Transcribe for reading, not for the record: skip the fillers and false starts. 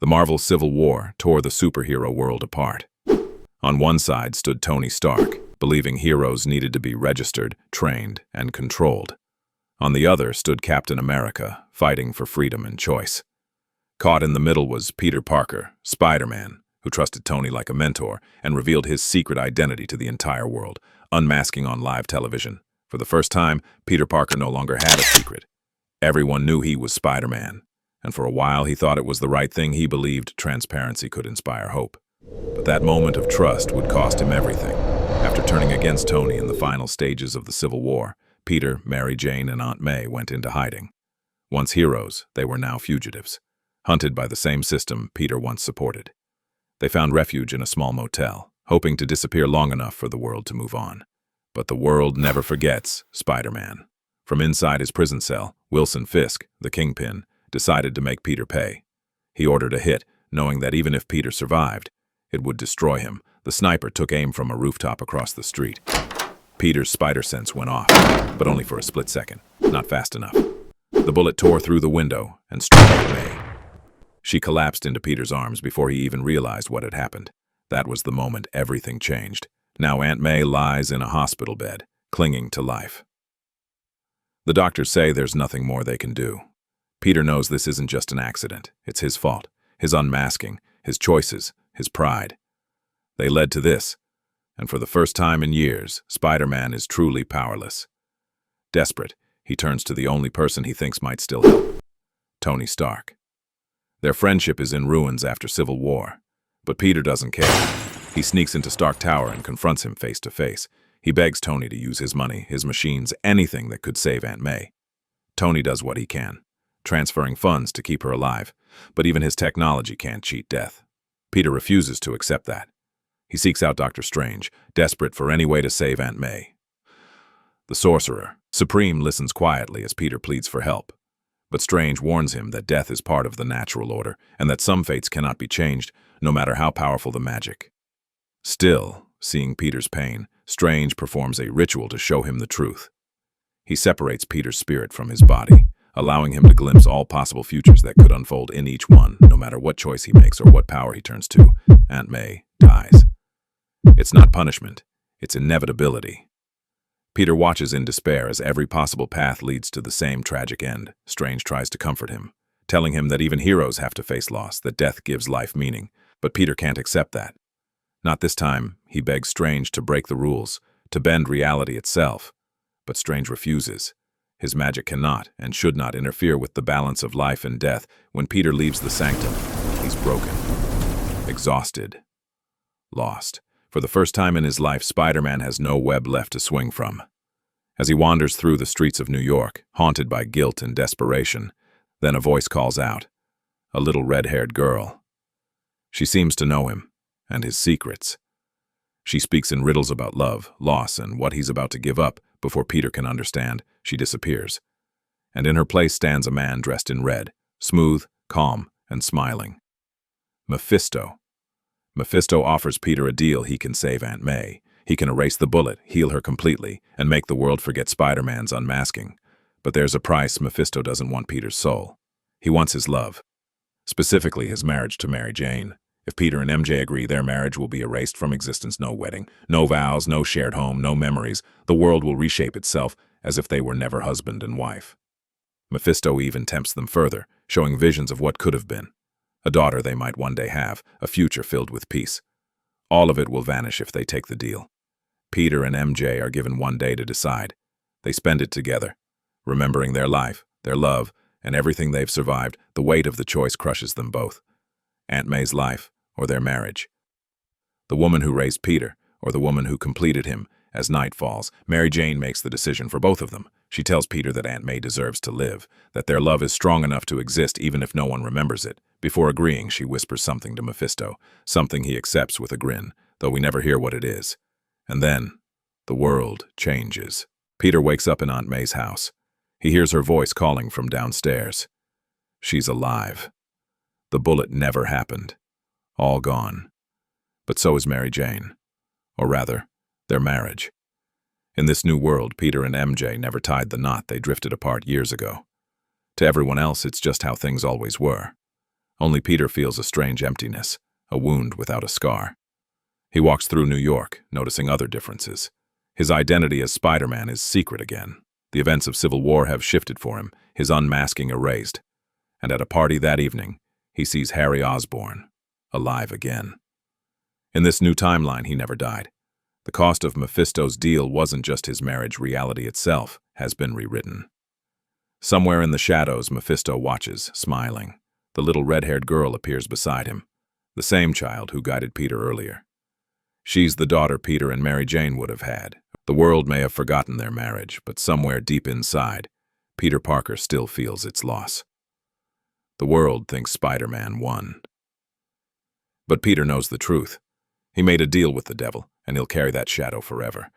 The Marvel Civil War tore the superhero world apart. On one side stood Tony Stark, believing heroes needed to be registered, trained, and controlled. On the other stood Captain America, fighting for freedom and choice. Caught in the middle was Peter Parker, Spider-Man, who trusted Tony like a mentor and revealed his secret identity to the entire world, unmasking on live television. For the first time, Peter Parker no longer had a secret. Everyone knew he was Spider-Man, and for a while he thought it was the right thing. He believed transparency could inspire hope. But that moment of trust would cost him everything. After turning against Tony in the final stages of the Civil War, Peter, Mary Jane, and Aunt May went into hiding. Once heroes, they were now fugitives, hunted by the same system Peter once supported. They found refuge in a small motel, hoping to disappear long enough for the world to move on. But the world never forgets Spider-Man. From inside his prison cell, Wilson Fisk, the kingpin, decided to make Peter pay. He ordered a hit, knowing that even if Peter survived, it would destroy him. The sniper took aim from a rooftop across the street. Peter's spider sense went off, but only for a split second, not fast enough. The bullet tore through the window and struck Aunt May. She collapsed into Peter's arms before he even realized what had happened. That was the moment everything changed. Now Aunt May lies in a hospital bed, clinging to life. The doctors say there's nothing more they can do. Peter knows this isn't just an accident. It's his fault, his unmasking, his choices, his pride. They led to this, and for the first time in years, Spider-Man is truly powerless. Desperate, he turns to the only person he thinks might still help, Tony Stark. Their friendship is in ruins after Civil War, but Peter doesn't care. He sneaks into Stark Tower and confronts him face to face. He begs Tony to use his money, his machines, anything that could save Aunt May. Tony does what he can, transferring funds to keep her alive, but even his technology can't cheat death. Peter refuses to accept that. He seeks out Dr. Strange, desperate for any way to save Aunt May. The Sorcerer, Supreme, listens quietly as Peter pleads for help. But Strange warns him that death is part of the natural order and that some fates cannot be changed, no matter how powerful the magic. Still, seeing Peter's pain, Strange performs a ritual to show him the truth. He separates Peter's spirit from his body, allowing him to glimpse all possible futures that could unfold in each one, no matter what choice he makes or what power he turns to. Aunt May dies. It's not punishment, it's inevitability. Peter watches in despair as every possible path leads to the same tragic end. Strange tries to comfort him, telling him that even heroes have to face loss, that death gives life meaning. But Peter can't accept that. Not this time. He begs Strange to break the rules, to bend reality itself. But Strange refuses. His magic cannot and should not interfere with the balance of life and death. When Peter leaves the sanctum, he's broken, exhausted, lost. For the first time in his life, Spider-Man has no web left to swing from. As he wanders through the streets of New York, haunted by guilt and desperation, then a voice calls out, a little red-haired girl. She seems to know him, and his secrets. She speaks in riddles about love, loss, and what he's about to give up. Before Peter can understand, she disappears. And in her place stands a man dressed in red, smooth, calm, and smiling. Mephisto. Mephisto offers Peter a deal. He can save Aunt May. He can erase the bullet, heal her completely, and make the world forget Spider-Man's unmasking. But there's a price. Mephisto doesn't want Peter's soul. He wants his love. Specifically, his marriage to Mary Jane. If Peter and MJ agree, their marriage will be erased from existence. No wedding, no vows, no shared home, no memories. The world will reshape itself as if they were never husband and wife. Mephisto even tempts them further, showing visions of what could have been. A daughter they might one day have, a future filled with peace. All of it will vanish if they take the deal. Peter and MJ are given one day to decide. They spend it together, remembering their life, their love, and everything they've survived. The weight of the choice crushes them both. Aunt May's life, or their marriage. The woman who raised Peter, or the woman who completed him. As night falls, Mary Jane makes the decision for both of them. She tells Peter that Aunt May deserves to live, that their love is strong enough to exist even if no one remembers it. Before agreeing, she whispers something to Mephisto, something he accepts with a grin, though we never hear what it is. And then, the world changes. Peter wakes up in Aunt May's house. He hears her voice calling from downstairs. She's alive. The bullet never happened. All gone. But so is Mary Jane. Or rather, their marriage. In this new world, Peter and MJ never tied the knot. They drifted apart years ago. To everyone else, it's just how things always were. Only Peter feels a strange emptiness, a wound without a scar. He walks through New York, noticing other differences. His identity as Spider-Man is secret again. The events of Civil War have shifted for him, his unmasking erased. And at a party that evening, he sees Harry Osborn, alive again. In this new timeline, he never died. The cost of Mephisto's deal wasn't just his marriage, reality itself has been rewritten. Somewhere in the shadows, Mephisto watches, smiling. The little red-haired girl appears beside him, the same child who guided Peter earlier. She's the daughter Peter and Mary Jane would have had. The world may have forgotten their marriage, but somewhere deep inside, Peter Parker still feels its loss. The world thinks Spider-Man won. But Peter knows the truth. He made a deal with the devil, and he'll carry that shadow forever.